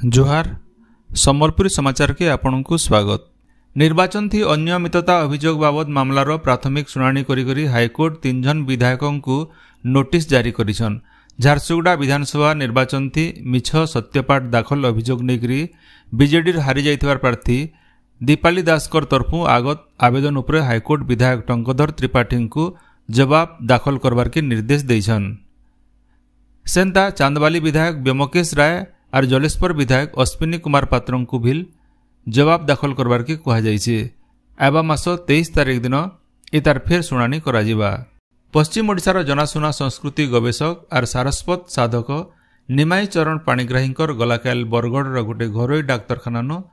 जोहार सम्बलपुरी समाचार के आपन को स्वागत। निर्वाचन थी अनियमितता अभियोग बाबद मामलार प्राथमिक शुणाणी करी हाईकोर्ट 3 जन विधायकों को नोटिस जारी करिछन। झारसुगुड़ा विधानसभा निर्वाचन थी मिछ सत्यपाठ दाखल अभियोग नेकरी बीजेडी हारी जाइथिबार प्रार्थी दीपाली दासकर तरफु आगत आवेदन उपरे हाईकोर्ट विधायक टंकधर त्रिपाठी को जवाब दाखल करबार के निर्देश देइछन। सेंता चांदबाली विधायक व्योमकेश राय और जलेश्वर विधायक अश्विनी कुमार पात्र को भी जवाब दाखल करबार के कहा जाइछे। आबा मास 23 तारिख दिन इतार फेर शुणाणी कराजिबा। पश्चिम ओडिशार जनाशुना संस्कृति गवेषक और सारस्वत साधक निमाई चरण पाणिग्राहींकर गलाकाल बरगढ़ गोटे घरोई डाक्तरखाना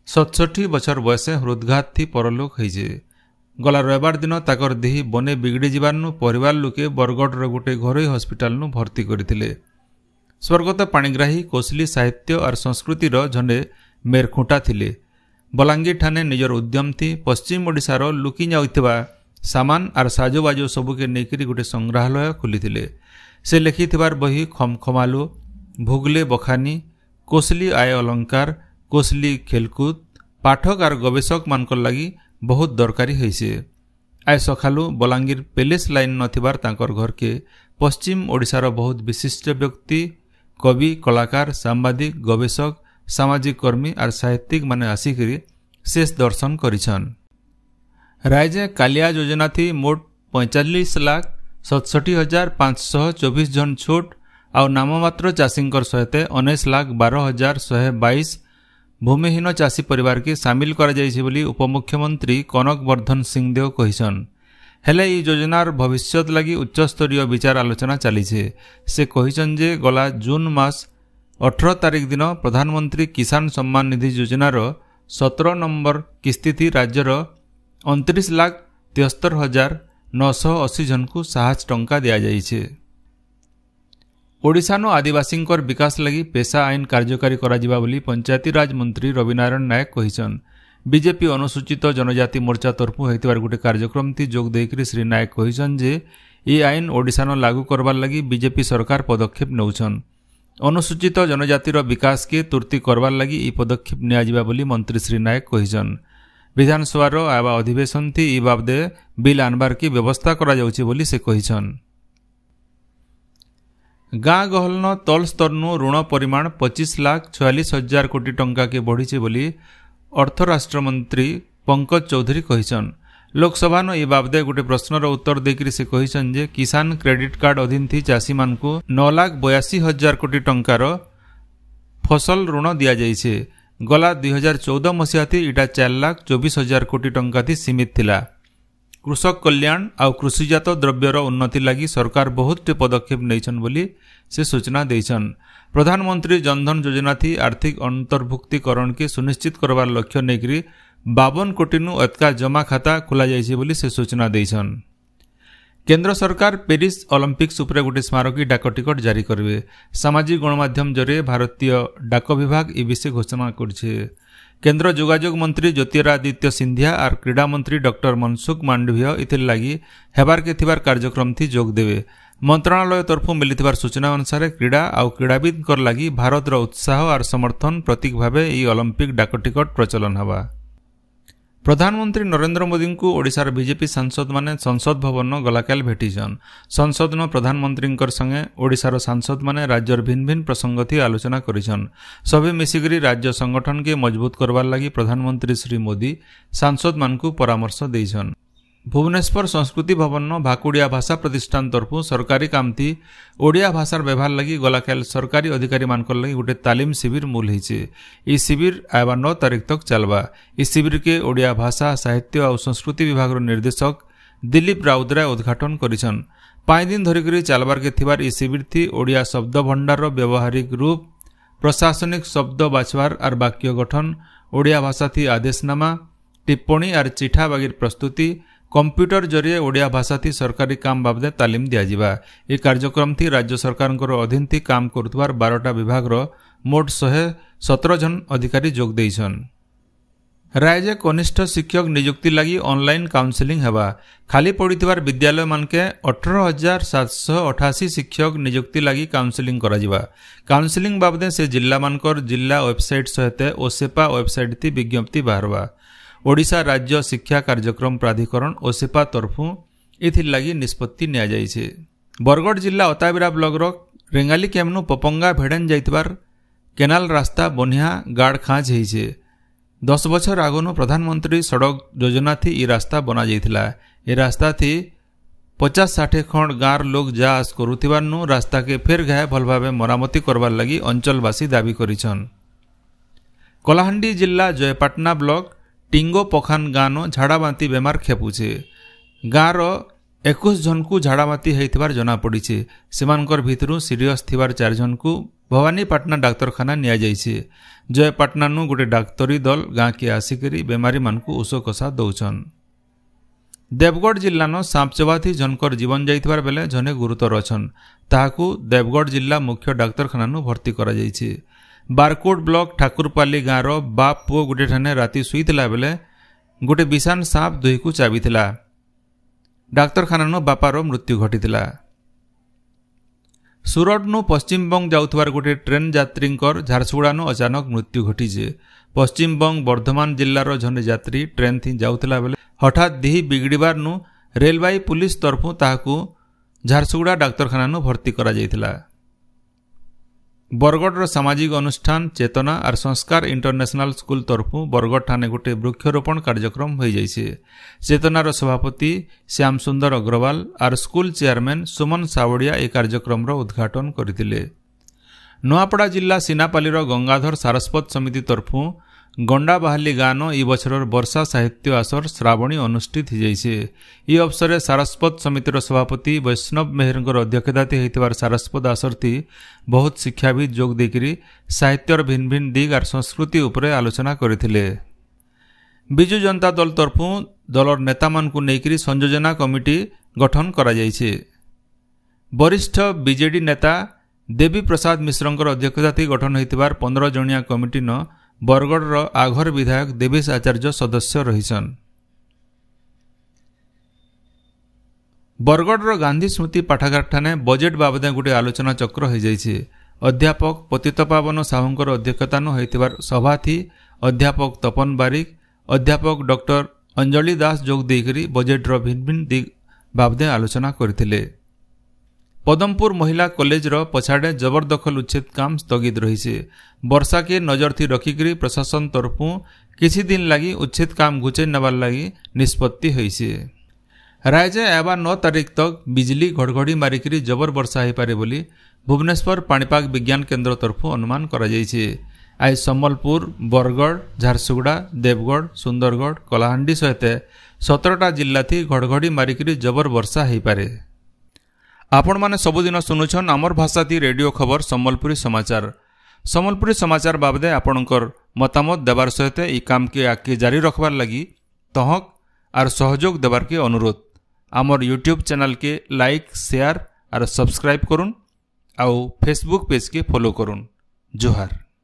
67 बछर बयसे हृदघात थी परलोक होइछे। गला रविवार दिन ताकर देही बने बिगड़ी जिबारनु परिवार लोके बरगढ़ गोटे घरोई हस्पिटाल भर्ती करथिले। स्वर्गत पाणिग्राही कोसली साहित्य और संस्कृतिर झंडे मेरखुंटा थिले। बलांगीर ठाने निजर उद्यम थी पश्चिम ओडिशार लुकी जाउथिबा सामान और साजोबाजो सबुके नेकरी गोटे संग्रहालय खोलिथिले। से लिखिथिबार बही खमखमालु भुगले बखानी कोसली आय अलंकार कोसली खेलकूद पाठक और गवेषक मानकर लगी बहुत दरकारी होइसे। आय सखालु बलांगीर पेलेस लाइन नथिबार तांकर घर के पश्चिम ओडिशार बहुत विशिष्ट व्यक्ति कवि कलाकार सांबादिक गवेषक सामाजिक कर्मी और साहित्यिक माने आसिकरी शेष दर्शन करिछन। राज्य कालिया योजना थी मोट 45,67,524 जन छोट और नाममात्र चाषींकर सहित 19,12,122 भूमिहीन चाषी परिवार के सामिल करा जाइछि बोली उपमुख्यमंत्री कनक वर्धन सिंहदेव कहिछन। हेले ई योजनार भविष्यत लगी उच्चस्तरीय विचार आलोचना चलीछे। से कहिछन जे गला जून मास 18 तारिख दिन प्रधानमंत्री किसान सम्मान निधि योजनार 17 नंबर किस्ती थी राज्यर 29,73,980 जन को साहाय्य टंका दिया जाइछे। ओडिशानो आदिवासींकर विकास लगी पेशा आईन कार्यकारी कराजिबा बोली पंचायती राज मंत्री रविनारायण नायक कहिछन। बीजेपी अनुसूचित जनजाति मोर्चा तरफु होइतिबार गोटे कार्यक्रम थी जोग देकरी श्री नायक कहिछन जे ई आईन ओडिशानो लागू करबार लगी बीजेपी सरकार पदक्षेप नौछन। अनुसूचित जनजातिर विकास के तुर्ती करबार लगी ई पदक्षेप नियाजिबा बोली मंत्री श्री नायक कहिछन। विधानसभार आबा अधिवेशन थी ई बाबदे बिल आनबार की व्यवस्था करा जाउछि बोली से कहिछन। गाँ गहलन तल स्तरनु ऋण परिमाण 25,46,000 कोटी टंका के बढ़ीचे बोली अर्थ राष्ट्रमंत्री पंकज चौधरी कहिछन। लोकसभा न ए बाबदे गोटे प्रश्नर उत्तर देकरी से कहिछन जे किसान क्रेडिट कार्ड अधीन थी चाषी मानकु 9,82,000 कोटी टंकार फसल ऋण दिया जाइछे। गला 2014 मसीहा थी इटा 4,24,000 कोटी टंका थी सीमित थिला। कृषक कल्याण और कृषिजात द्रव्यर उन्नति लगी सरकार बहुत पदक्षेप नैछन बोली से सूचना देछन। प्रधानमंत्री जनधन योजना थी आर्थिक अंतर्भुक्तिकरण के सुनिश्चित करवार लक्ष्य नेकरी 52 कोटी नु अतका जमा खाता खोला जाइछे बोली से सूचना देछन। केंद्र सरकार पेरिस ओलंपिक्स उपरे गोटे स्मारकी डाक टिकट जारी करबे। सामाजिक गणमाध्यम जरिए भारतीय डाक विभाग ई विषय घोषणा करछे। केंद्र जोगाजोग मंत्री ज्योतिरादित्य सिंधिया और क्रीड़ा मंत्री डॉक्टर मनसुख मांडवीय इथिर लगी हेबार के थिबार कार्यक्रम थी जोग देवे। मंत्रालय तरफु मिलिथिबार सूचना अनुसार क्रीड़ा और क्रीड़ाविद कर लगी भारत रो उत्साह और समर्थन प्रतीक भावे ई ओलंपिक डाक टिकट प्रचलन हवा। प्रधानमंत्री नरेंद्र मोदी को ओडिशार बीजेपी सांसद माने संसद भवन गलाकाल भेटिछन। संसद न प्रधानमंत्री संगे ओडिशार सांसद माने राज्यर भिन्न भिन्न प्रसंग थी आलोचना करिछन। सभी मिसिकरी राज्य संगठन के मजबूत करवार लगी प्रधानमंत्री श्री मोदी सांसद मानकु परामर्श देइछन। भुवनेश्वर संस्कृति भवन न भाकुड़िया भाषा प्रतिष्ठान तरफु सरकारी काम थी ओडिया भाषार व्यवहार लगी गलाकाल सरकारी अधिकारी मानकर लगी गोटे तालीम शिविर मूल होइछे। ई शिविर आबा 9 तारिख तक चलबा। ई शिविर के ओडिया भाषा साहित्य और संस्कृति विभाग निर्देशक दिलीप राउतराय उद्घाटन करिछन। 5 दिन धरिकरी चलबार के थिबार ई शिविर थी ओडिया शब्द भंडार व्यवहारिक रूप प्रशासनिक शब्द बाछवार और वाक्य गठन ओडिया भाषा थी आदेशनामा टिप्पणी और चिठा बागीर प्रस्तुति कंप्यूटर जरिए ओडिया भाषा थी सरकारी काम बाबदे तालीम दियाजिबा। ये कार्यक्रम थी राज्य सरकार अधीन थी काम करुवार 12टा विभाग मोट 117 जन अधिकारी जोग देइछन। राज्य कनिष्ठ शिक्षक नियुक्ति लगी ऑनलाइन काउंसलिंग हेबा खाली पड़ीथिबार विद्यालय मानके 18,788 शिक्षक नियुक्ति लगी काउंसलिंग करा जिबा। काउंसलिंग बाबदे से जिला मानकर जिला वेबसाइट सहित ओसेपा वेबसाइट ती विज्ञप्ति बाहरवा। ओडिशा राज्य शिक्षा कार्यक्रम प्राधिकरण ओसेपा तरफु एथिर लगी निष्पत्ति निया जाइछे। बरगढ़ जिला अताबिरा ब्लॉक रो रेंगाली केमनु पपंगा भेड़न जाइतबार केनाल रास्ता बनिया गाड़ खाँच होइछे। 10 बछर आगनु प्रधानमंत्री सड़क योजना थी ई रास्ता बना जाइथिला। ए रास्ता थी 50-60 खंड गाँव लोग जा आस करुथिबारनु रास्ता के फेर घाय भल भावे मरामती करबार लगी अंचलवासी दाबी करिछन। कलाहांडी जिला जयपाटना ब्लॉक टिंगो पखान गाँव झाड़ाबांती बेमार खेपुछे। गाँव 21 जन को झाड़ाबांती होइथिबार जना पड़िछे। सेमानकर भितरु सीरियस थिबार 4 जन को भवानीपाटना डाक्तरखाना निया जाइछे। जयपाटनानु गोटे डाक्तरी दल गाँ के आसिकरी बेमारी मानकु ओषकषा दौछन। देवगढ़ जिल्लानो सांपचबाथी जनकर जीवन जाइथिबार बेले जने गुरुतर अछन। ताहाकु देवगढ़ जिला मुख्य डाक्तरखानानु भर्ती करा जाइछे। बारकोट ब्लॉक ठाकुरपाली गाँव बाप पुओ गोटे ठाने राति सुईथिला बेले गोटे विषाण सांप दुही को चाबिथिला। डाक्तरखानानु बापार मृत्यु घटिथिला। सुरटनु पश्चिमबंग जाउथबार गोटे ट्रेन यात्रींकर झारसुगुड़ानु अचानक मृत्यु घटिछे। पश्चिमबंग बर्धमान जिल्लार जने यात्री ट्रेन थी जाउथला बेले हठात देही बिगड़बारनु रेलवाई पुलिस तरफु ताहाकु झारसुगुड़ा डाक्तरखानानु भर्ती करा जाइथिला। बरगढ़ सामाजिक अनुष्ठान चेतना और संस्कार इंटरनेशनल स्कूल तरफु बरगढ़ ठाने गोटे वृक्षरोपण कार्यक्रम हो जाइछे। चेतनार सभापति श्याम सुंदर अग्रवाल और स्कूल चेयरमैन सुमन सावड़िया ए कार्यक्रम उद्घाटन करथिले। नुआपड़ा जिला सीनापालीर गंगाधर सारस्वत समिति तरफु गंडाबाहाली गाँव ई बछरर वर्षा साहित्य आसर श्रावणी अनुष्ठित हो जाइछे। ई अवसर सारस्वत समितिर सभापति वैष्णव मेहरंकर अध्यक्षताती होइतबार सारस्वत आसरती बहुत शिक्षाविद जोग देकरी साहित्यर भिन्न भिन्न दिग और संस्कृति उपरे आलोचना करथिले। बिजु जनता दल तरफु दलर नेता मानकु नेकरी संयोजना कमिटी गठन करा जाइछे। वरिष्ठ बीजेडी नेता देवी प्रसाद मिश्रंकर अध्यक्षताती गठन होइतबार 15 जणिया कमिटी न बरगढ़ आघर विधायक देवेश आचार्य सदस्य रहिछन। बरगढ़ गांधी स्मृति पाठागार ठाने बजेट बाबदे गोटे आलोचना चक्र हो जाइछे। अध्यापक पतितपावन साहुंकर अध्यक्षतानु होइतबार सभा थी अध्यापक तपन बारिक अध्यापक डॉक्टर अंजलि दास जोग देकरी बजेट रो भिन्न भिन्न दिग बाबदे आलोचना करथिले। पदमपुर महिला कॉलेज रो पछाड़े जबरदखल उच्छेद काम स्थगित रही। वर्षा के नजर थी रखिकी प्रशासन तरफु किसी दिन लगी उच्छेद काम घुचे नबार लगी निष्पत्ति होइछे। राज्य एबा 9 तारीख तक बिजली घड़घड़ी मारिकी जबर वर्षा हो पारे बोली भुवनेश्वर पाणीपाग विज्ञान केन्द्र तरफु अनुमान करा जाइछे। आज सम्बलपुर बरगढ़ झारसुगुड़ा देवगढ़ सुंदरगढ़ कलाहांडी सहित 17टा जिला थी घड़घड़ी मारिकी जबर वर्षा हो पारे। आपण माने सबुदिन सुनुछन आमर भाषा थी रेडियो खबर सम्बलपुरी समाचार। सम्बलपुरी समाचार बाबदे आपणकर मतामत देवार सहित ई काम के आगे जारी रखबार लगी तहक और सहयोग देवार के अनुरोध। आमर यूट्यूब चैनल के लाइक शेयर और सब्सक्राइब करुन आउ फेसबुक पेज के फॉलो करुन। जोहार।